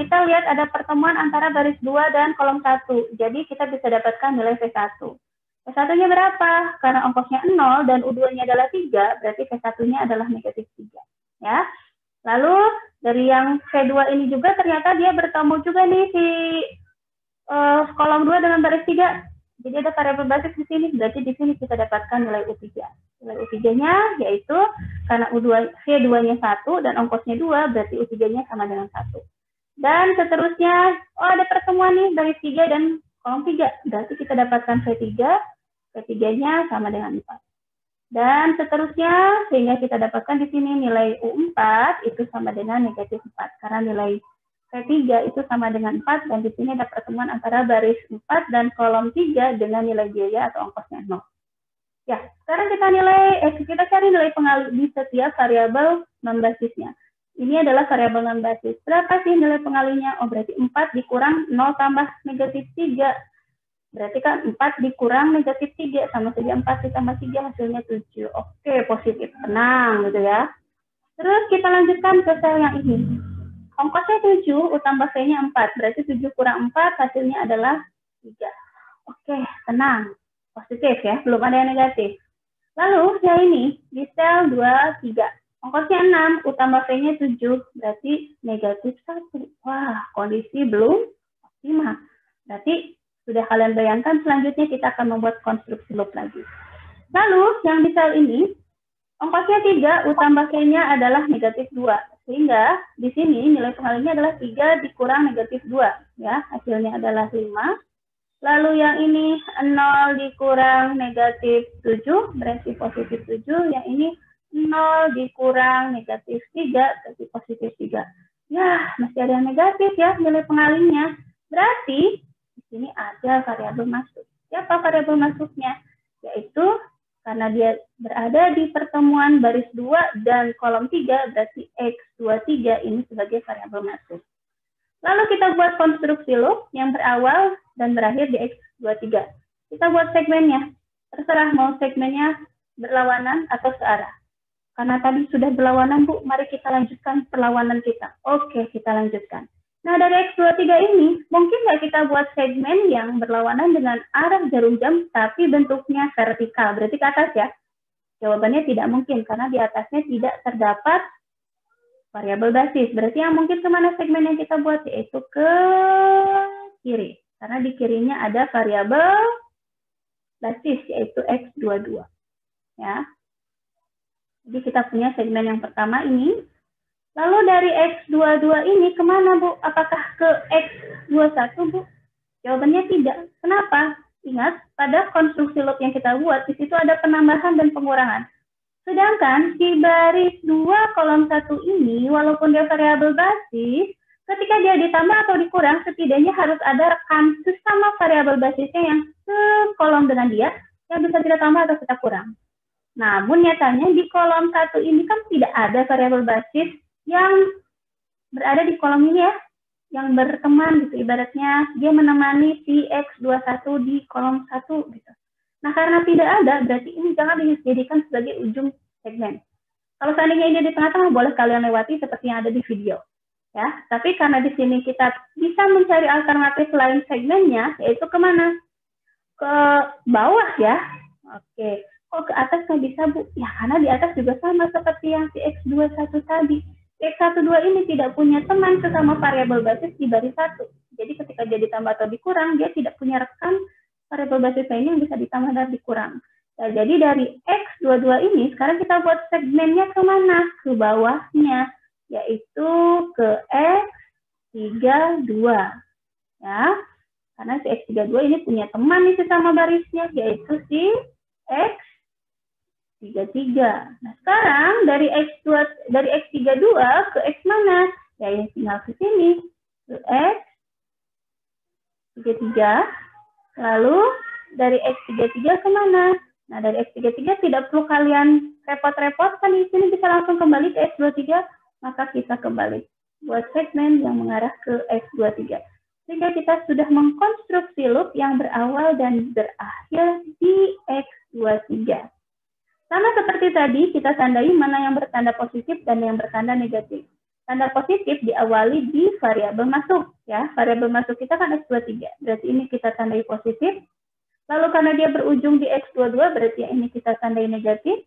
kita lihat ada pertemuan antara baris 2 dan kolom 1. Jadi kita bisa dapatkan nilai V1. V1-nya berapa? Karena ongkosnya 0 dan U2-nya adalah 3, berarti V1-nya adalah negatif 3. Ya. Lalu dari yang V2 ini juga ternyata dia bertemu juga nih si kolom 2 dengan baris 3. Jadi ada variabel basis di sini, berarti di sini kita dapatkan nilai U3. Nilai U3-nya yaitu karena V2-nya 1 dan ongkosnya 2, berarti U3-nya sama dengan 1. Dan seterusnya, oh ada pertemuan nih baris 3 dan kolom 3, berarti kita dapatkan V3, V3-nya sama dengan 4. Dan seterusnya, sehingga kita dapatkan di sini nilai U4 itu sama dengan negatif 4. Karena nilai V3 itu sama dengan 4, dan di sini ada pertemuan antara baris 4 dan kolom 3 dengan nilai biaya atau ongkosnya 0. Ya, sekarang kita cari nilai pengalih di setiap variabel non-basisnya. Ini adalah variabel non-basis. Berapa sih nilai pengalihnya? Oh, berarti 4 dikurang 0 tambah negatif 3. Berarti kan 4 dikurang negatif 3, sama saja 4 ditambah 3, hasilnya 7. Oke, positif. Tenang gitu ya. Terus kita lanjutkan ke sel yang ini. Ongkosnya 7, U tambah V-nya 4. Berarti 7 kurang 4, hasilnya adalah 3. Oke, tenang. Positif ya, belum ada yang negatif. Lalu yang ini, di sel 23. Ongkosnya 6, U tambah V-nya 7. Berarti negatif 1. Wah, kondisi belum optimal. Berarti sudah kalian bayangkan, selanjutnya kita akan membuat konstruksi loop lagi. Lalu yang di sel ini, ongkosnya 3, U tambah V-nya adalah negatif 2. Sehingga di sini nilai pengalihnya adalah 3 dikurang negatif 2. Ya, hasilnya adalah 5. Lalu yang ini 0 dikurang negatif 7, berarti positif 7. Yang ini 0 dikurang negatif 3, berarti positif 3. Ya, masih ada yang negatif ya nilai pengalihnya. Berarti di sini ada variabel masuk. Siapa variabel masuknya? Yaitu karena dia berada di pertemuan baris 2 dan kolom 3, berarti X23 ini sebagai variabel masuk. Lalu kita buat konstruksi loop yang berawal dan berakhir di X23. Kita buat segmennya. Terserah mau segmennya berlawanan atau searah. Karena tadi sudah berlawanan, Bu, mari kita lanjutkan perlawanan kita. Oke, kita lanjutkan. Nah, dari X23 ini, mungkin nggak kita buat segmen yang berlawanan dengan arah jarum jam, tapi bentuknya vertikal, berarti ke atas ya? Jawabannya tidak mungkin, karena di atasnya tidak terdapat variabel basis. Berarti yang mungkin kemana segmen yang kita buat, yaitu ke kiri. Karena di kirinya ada variabel basis, yaitu X22. Ya. Jadi kita punya segmen yang pertama ini. Lalu dari X22 ini kemana, Bu? Apakah ke X21, Bu? Jawabannya tidak. Kenapa? Ingat, pada konstruksi loop yang kita buat, di situ ada penambahan dan pengurangan. Sedangkan di baris 2 kolom 1 ini, walaupun dia variabel basis, ketika dia ditambah atau dikurang, setidaknya harus ada rekan sesama variabel basisnya yang sekolom dengan dia, yang bisa kita tambah atau kita kurang. Namun nyatanya di kolom 1 ini kan tidak ada variabel basis yang berada di kolom ini ya, yang berteman gitu, ibaratnya dia menemani si X21 di kolom 1 gitu. Nah, karena tidak ada, berarti ini jangan dijadikan sebagai ujung segmen. Kalau seandainya ini di tengah-tengah, boleh kalian lewati seperti yang ada di video. Ya, tapi karena di sini kita bisa mencari alternatif lain segmennya, yaitu kemana? Ke bawah ya. Oke, kok ke atas nggak bisa, Bu? Ya, karena di atas juga sama seperti yang si X21 tadi. X12 ini tidak punya teman sesama variabel basis di baris 1. Jadi ketika dia ditambah atau dikurang, dia tidak punya rekan variabel basis lainnya yang bisa ditambah dan dikurang. Nah, jadi dari X22 ini, sekarang kita buat segmennya kemana? Ke bawahnya, yaitu ke X32. Ya, karena si X32 ini punya teman nih sesama barisnya, yaitu si X33. Nah, sekarang dari X32 ke X mana? Ya, ini tinggal ke sini. Ke X33. Lalu dari X33 kemana? Nah, dari X33 tidak perlu kalian repot-repot, kan di sini bisa langsung kembali ke X23, maka kita kembali buat segmen yang mengarah ke X23. Sehingga kita sudah mengkonstruksi loop yang berawal dan berakhir di X23. Sama seperti tadi, kita tandai mana yang bertanda positif dan yang bertanda negatif. Tanda positif diawali di variabel masuk. Ya, variabel masuk kita kan X23. Berarti ini kita tandai positif. Lalu karena dia berujung di X22, berarti ini kita tandai negatif.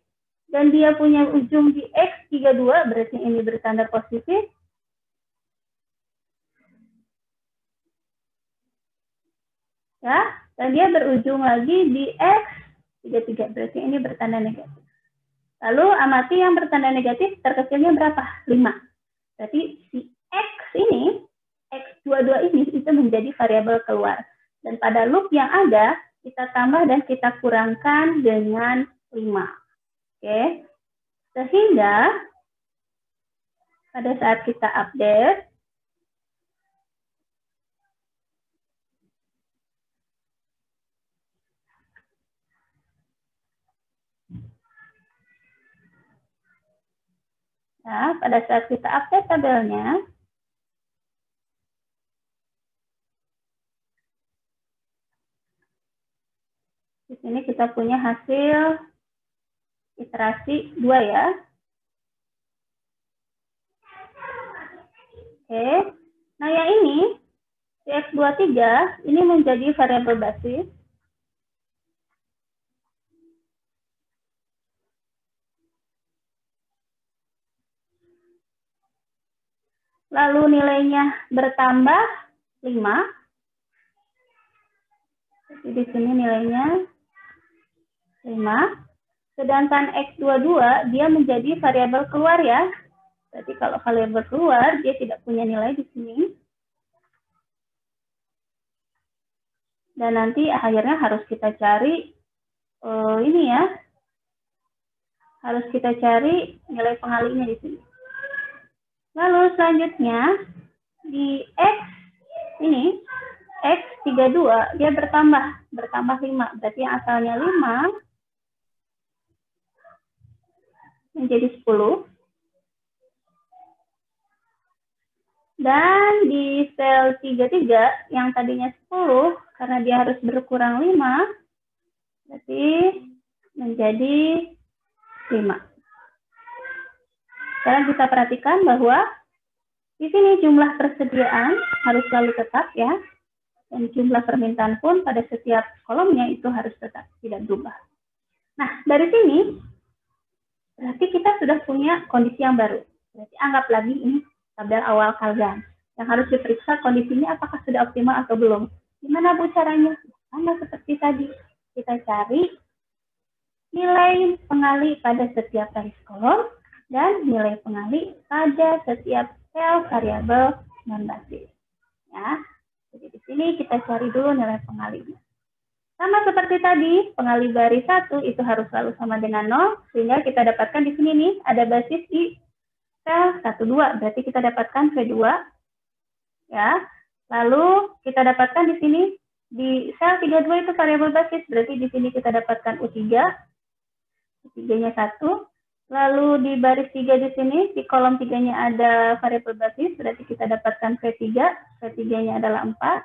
Dan dia punya ujung di X32, berarti ini bertanda positif. Ya, dan dia berujung lagi di X33, berarti ini bertanda negatif. Lalu amati yang bertanda negatif, terkecilnya berapa? 5. Berarti si X ini, X22 ini, itu menjadi variabel keluar. Dan pada loop yang ada, kita tambah dan kita kurangkan dengan 5. Oke. Sehingga, pada saat kita update, nah, pada saat kita update tabelnya, di sini kita punya hasil iterasi 2 ya. Oke. Nah, yang ini, si X23, ini menjadi variabel basis. Lalu nilainya bertambah 5. Jadi di sini nilainya 5. Sedangkan X22 dia menjadi variabel keluar ya. Berarti kalau variabel keluar dia tidak punya nilai di sini. Dan nanti akhirnya harus kita cari ini ya. Harus kita cari nilai pengalinya di sini. Lalu selanjutnya di X ini X32 dia bertambah 5. Berarti yang asalnya 5 menjadi 10. Dan di sel 33 yang tadinya 10, karena dia harus berkurang 5, berarti menjadi 5. Sekarang kita perhatikan bahwa di sini jumlah persediaan harus selalu tetap ya, dan jumlah permintaan pun pada setiap kolomnya itu harus tetap, tidak berubah. Nah, dari sini berarti kita sudah punya kondisi yang baru. Berarti anggap lagi ini tabel awal kalian. Yang harus diperiksa kondisinya apakah sudah optimal atau belum. Gimana Bu caranya? Sama seperti tadi. Kita cari nilai pengali pada setiap garis kolom dan nilai pengali pada setiap sel variabel non-basis. Ya. Jadi di sini kita cari dulu nilai pengalinya. Sama seperti tadi, pengali baris 1 itu harus selalu sama dengan 0, sehingga kita dapatkan di sini nih, ada basis di sel 12, berarti kita dapatkan V2. Ya. Lalu kita dapatkan di sini, di sel 32 itu variabel basis, berarti di sini kita dapatkan U3, U3-nya 1. Lalu di baris 3 di sini, di kolom 3-nya ada variabel basis, berarti kita dapatkan V3, V3-nya adalah 4.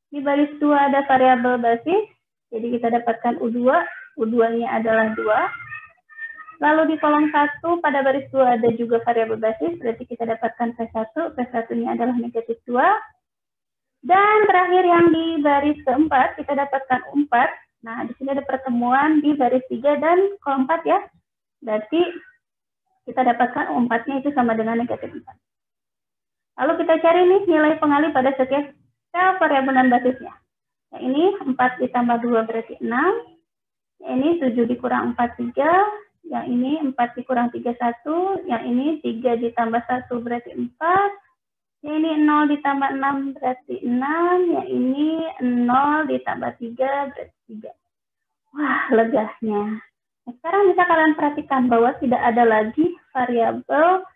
Di baris 2 ada variabel basis, jadi kita dapatkan U2, U2-nya adalah 2. Lalu di kolom 1 pada baris 2 ada juga variabel basis, berarti kita dapatkan V1, V1-nya adalah negatif 2. Dan terakhir yang di baris keempat, kita dapatkan U4. Nah, di sini ada pertemuan di baris 3 dan kolom 4 ya. Berarti kita dapatkan U4-nya itu sama dengan negatif 4. Lalu kita cari nih nilai pengali pada setiap sel variabel non basisnya. Yang ini 4 ditambah 2 berarti 6. Yang ini 7 dikurang 4, 3. Yang ini 4 dikurang 3, 1. Yang ini 3 ditambah 1 berarti 4. Yang ini 0 ditambah 6 berarti 6. Yang ini 0 ditambah 3 berarti 3. Wah, legahnya. Nah, sekarang bisa kalian perhatikan bahwa tidak ada lagi variabel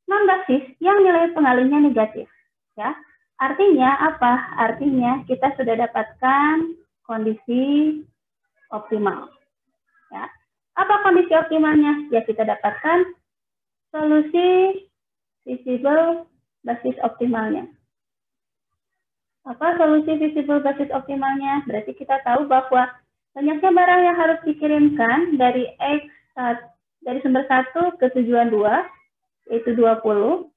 non-basis yang nilai pengalinya negatif. Ya. Artinya apa? Artinya kita sudah dapatkan kondisi optimal. Ya. Apa kondisi optimalnya? Ya, kita dapatkan solusi visible basis optimalnya. Apa solusi visible basis optimalnya? Berarti kita tahu bahwa banyaknya barang yang harus dikirimkan dari dari sumber 1 ke tujuan 2, yaitu 20.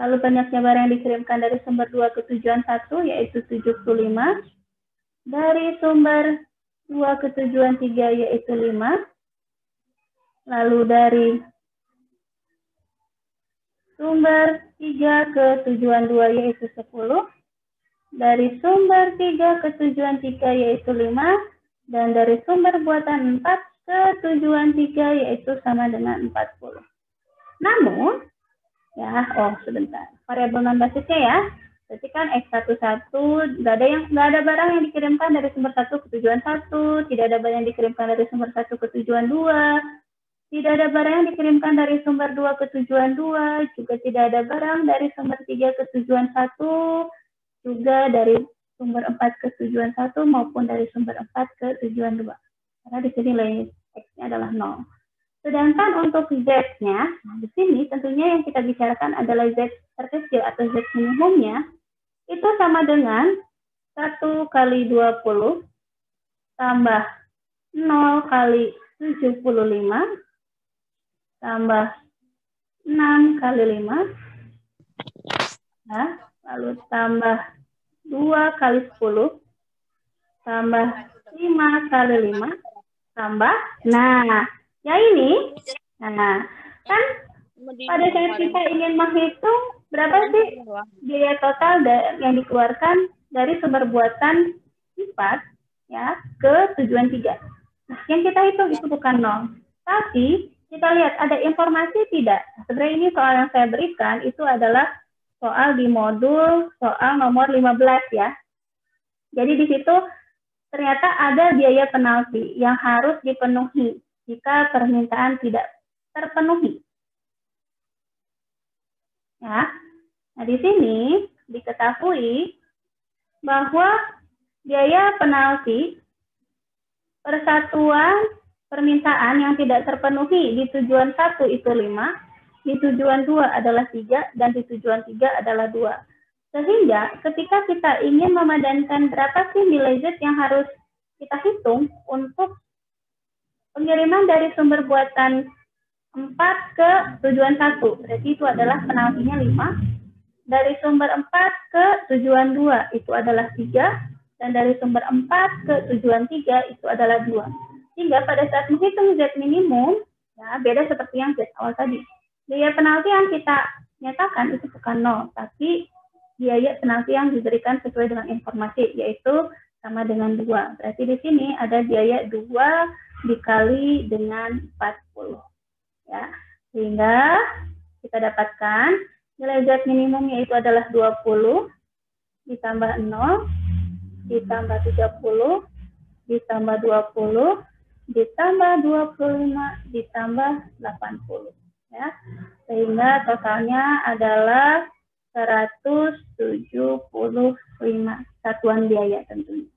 Lalu banyaknya barang yang dikirimkan dari sumber 2 ke tujuan 1, yaitu 75. Dari sumber 2 ke tujuan 3, yaitu 5. Lalu dari sumber 3 ke tujuan 2, yaitu 10. Dari sumber 3 ke tujuan 3, yaitu 5. Dan dari sumber buatan 4 ke tujuan 3 yaitu sama dengan 40. Namun, ya, sebentar. Variabel non basisnya ya. Berarti kan X11 nggak ada barang yang dikirimkan dari sumber 1 ke tujuan 1, tidak ada barang yang dikirimkan dari sumber 1 ke tujuan 2, tidak ada barang yang dikirimkan dari sumber 2 ke tujuan 2, juga tidak ada barang dari sumber 3 ke tujuan 1, juga dari sumber 4 ke tujuan 1 maupun dari sumber 4 ke tujuan 2. Karena di sini nilai X-nya adalah 0. Sedangkan untuk Z-nya, nah di sini tentunya yang kita bicarakan adalah Z terkecil atau Z minimumnya, itu sama dengan 1 kali 20 tambah 0 kali 75 tambah 6 kali 5, nah, lalu tambah 2 kali 10 tambah 5 kali 5 tambah, nah ya ini, nah kan pada saat kita ingin menghitung berapa sih biaya total yang dikeluarkan dari sumber buatan 4 ya ke tujuan 3. Nah yang kita hitung itu bukan 0, tapi kita lihat ada informasi tidak. Sebenarnya ini soal yang saya berikan itu adalah soal di modul soal nomor 15 ya. Jadi di situ ternyata ada biaya penalti yang harus dipenuhi jika permintaan tidak terpenuhi. Ya. Nah, di sini diketahui bahwa biaya penalti persatuan permintaan yang tidak terpenuhi di tujuan 1 itu 5, di tujuan 2 adalah 3, dan di tujuan 3 adalah 2. Sehingga ketika kita ingin memadankan berapa sih nilai Z yang harus kita hitung untuk pengiriman dari sumber buatan 4 ke tujuan 1, berarti itu adalah penaltinya 5. Dari sumber 4 ke tujuan 2, itu adalah 3. Dan dari sumber 4 ke tujuan 3, itu adalah 2. Sehingga pada saat menghitung Z minimum, ya, beda seperti yang Z awal tadi. Biaya penalti yang kita nyatakan itu bukan 0, tapi biaya penalti yang diberikan sesuai dengan informasi, yaitu sama dengan 2. Berarti di sini ada biaya 2 dikali dengan 40. Ya, sehingga kita dapatkan nilai Z minimum yaitu adalah 20 ditambah 0 ditambah 30 ditambah 20 ditambah 25 ditambah 80, ya, sehingga totalnya adalah 175 satuan biaya tentunya.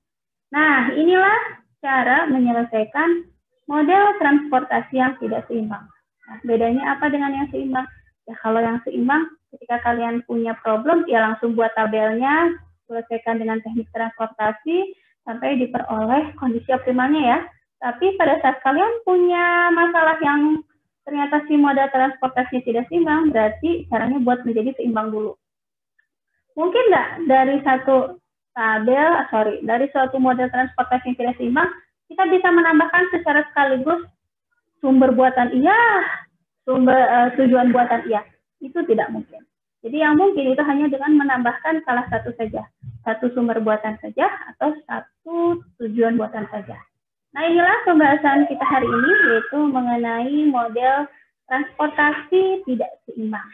Nah, inilah cara menyelesaikan model transportasi yang tidak seimbang. Nah, bedanya apa dengan yang seimbang? Ya, kalau yang seimbang, ketika kalian punya problem, ya langsung buat tabelnya, selesaikan dengan teknik transportasi, sampai diperoleh kondisi optimalnya ya. Tapi pada saat kalian punya masalah yang ternyata si model transportasinya tidak seimbang, berarti caranya buat menjadi seimbang dulu. Mungkin nggak dari dari suatu model transportasi yang tidak seimbang, kita bisa menambahkan secara sekaligus sumber buatan iya, tujuan buatan iya. Itu tidak mungkin. Jadi yang mungkin itu hanya dengan menambahkan salah satu saja. Satu sumber buatan saja atau satu tujuan buatan saja. Nah, inilah pembahasan kita hari ini, yaitu mengenai model transportasi tidak seimbang.